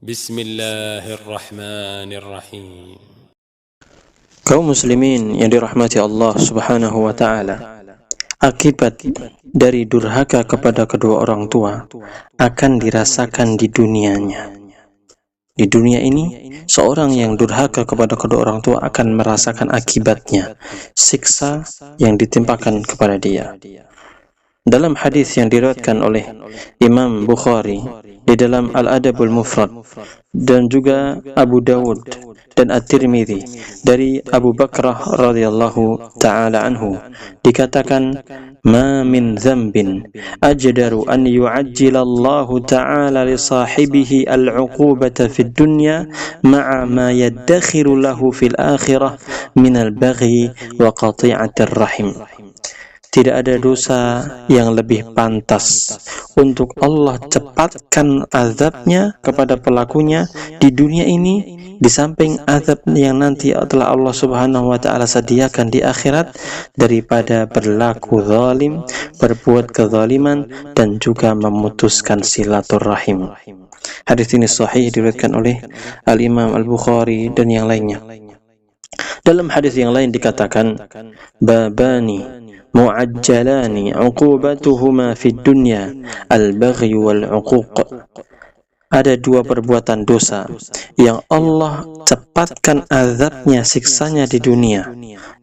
Bismillahirrahmanirrahim. Kaum muslimin yang dirahmati Allah Subhanahu wa taala, akibat dari durhaka kepada kedua orang tua akan dirasakan di dunianya. Di dunia ini, seorang yang durhaka kepada kedua orang tua akan merasakan akibatnya, siksa yang ditimpakan kepada dia. Dalam hadis yang diriwayatkan oleh Imam Bukhari di dalam Al-Adabul Mufrad dan juga Abu Dawud dan At-Tirmidzi dari Abu Bakrah radhiyallahu ta'ala anhu, dikatakan, ma min dzambin ajdaru an yu'ajjilallahu ta'ala li sahibihi al-'uqubata fid dunya ma'a ma yaddakhiru lahu fil akhirah min al-baghi wa qati'atir rahim. Tidak ada dosa yang lebih pantas untuk Allah cepatkan azabnya kepada pelakunya di dunia ini, di samping azab yang nanti telah Allah Subhanahu wa taala sediakan di akhirat, daripada berlaku zalim, berbuat kezaliman dan juga memutuskan silaturahim. Hadis ini sahih, diriwayatkan oleh Al-Imam Al-Bukhari dan yang lainnya. Dalam hadis yang lain dikatakan, babani mu'ajjalani 'uqubatuhuma fid dunya al-baghy wal 'uquq. Ada dua perbuatan dosa yang Allah cepatkan azabnya, siksanya di dunia,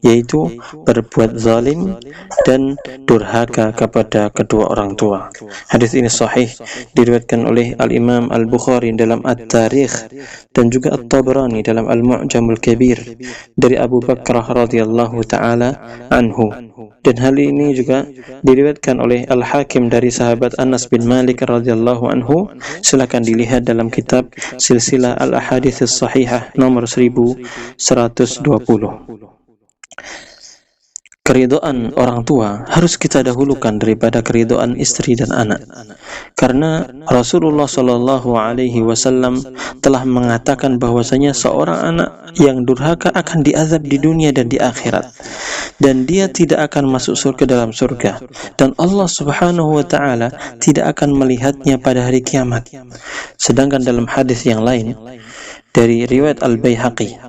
yaitu berbuat zalim dan durhaka kepada kedua orang tua. Hadis ini sahih, diriwayatkan oleh Al-Imam Al-Bukhari dalam At-Tarikh dan juga At-Tabrani dalam Al-Mu'jamul Kabir dari Abu Bakrah radhiyallahu ta'ala anhu. Dan hal ini juga diriwayatkan oleh Al-Hakim dari sahabat Anas bin Malik radhiyallahu anhu. Silakan dilihat dalam kitab Silsilah Al-Ahadits Shahihah nomor 1120. Keridhaan orang tua harus kita dahulukan daripada keridhaan istri dan anak, karena Rasulullah Shallallahu Alaihi Wasallam telah mengatakan bahwasanya seorang anak yang durhaka akan diazab di dunia dan di akhirat, dan dia tidak akan masuk surga dalam surga, dan Allah Subhanahu Wa Taala tidak akan melihatnya pada hari kiamat. Sedangkan dalam hadis yang lain dari riwayat Al-Baihaqi,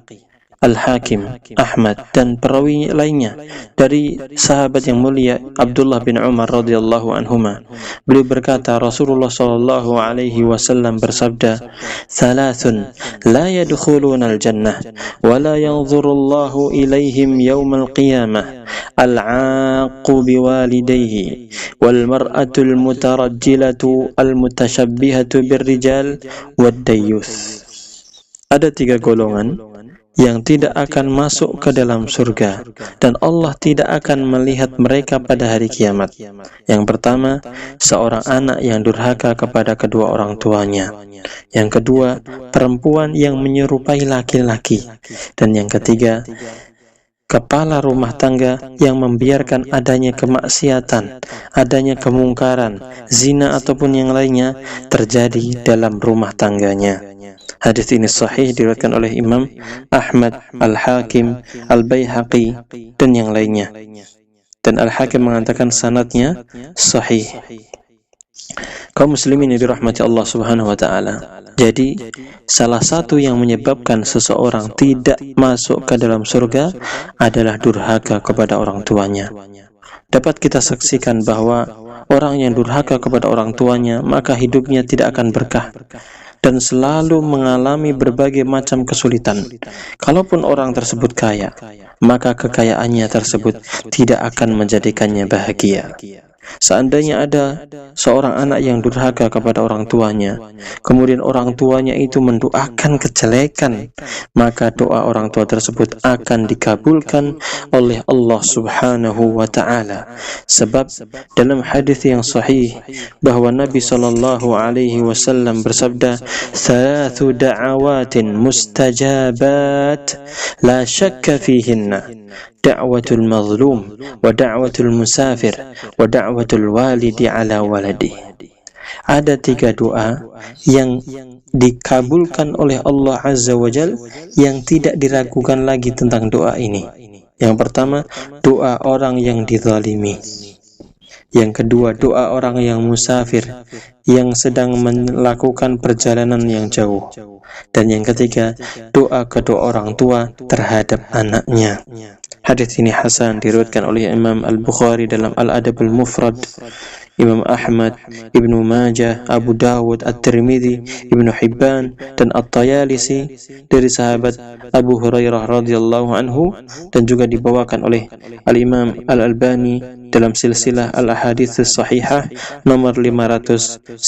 Al-Hakim, Ahmad dan perawi lainnya dari sahabat yang mulia Abdullah bin Umar radhiyallahu anhuma, beliau berkata, Rasulullah sallallahu alaihi wasallam bersabda, "Thalathun la yadkhuluna al-jannah wa la yanzurullahu ilaihim yawmal qiyamah, al-'aqu biwalidayhi wal mar'atul mutarajjilatu al-mutashabbihatu birrijal wad-dayyuth." Ada tiga golongan yang tidak akan masuk ke dalam surga, dan Allah tidak akan melihat mereka pada hari kiamat. Yang pertama, seorang anak yang durhaka kepada kedua orang tuanya. Yang kedua, perempuan yang menyerupai laki-laki. Dan yang ketiga, kepala rumah tangga yang membiarkan adanya kemaksiatan, adanya kemungkaran, zina ataupun yang lainnya terjadi dalam rumah tangganya. Hadis ini sahih, diriwayatkan oleh Imam Ahmad, Al-Hakim, Al-Baihaqi dan yang lainnya. Dan Al-Hakim mengatakan sanadnya sahih. Kaum muslimin yang dirahmati Allah Subhanahu wa taala. Jadi, salah satu yang menyebabkan seseorang tidak masuk ke dalam surga adalah durhaka kepada orang tuanya. Dapat kita saksikan bahwa orang yang durhaka kepada orang tuanya, maka hidupnya tidak akan berkah dan selalu mengalami berbagai macam kesulitan. Kalaupun orang tersebut kaya, maka kekayaannya tersebut tidak akan menjadikannya bahagia. Seandainya ada seorang anak yang durhaka kepada orang tuanya, kemudian orang tuanya itu mendoakan kejelekan, maka doa orang tua tersebut akan dikabulkan oleh Allah Subhanahu wa taala. Sebab dalam hadis yang sahih bahwa Nabi sallallahu alaihi wasallam bersabda, "Thalathu da'awatin mustajabat la syakka fihinna. Da'watul mazlum wa da'watul musafir wa da'watul walidi ala waladi." Ada tiga doa yang dikabulkan oleh Allah Azza wa Jal yang tidak diragukan lagi tentang doa ini. Yang pertama, doa orang yang dizalimi. Yang kedua, doa orang yang musafir yang sedang melakukan perjalanan yang jauh. Dan yang ketiga, doa kedua orang tua terhadap anaknya. Hadis ini hasan, diriwayatkan oleh Imam Al-Bukhari dalam Al-Adab Al-Mufrad, Imam Ahmad, Ibnu Majah, Abu Dawud, At-Tirmidzi, Ibnu Hibban, dan At-Tayalisi dari sahabat Abu Hurairah radhiyallahu anhu, dan juga dibawakan oleh Al-Imam Al-Albani dalam silsilah Al-Ahadits Shahihah nomor 596.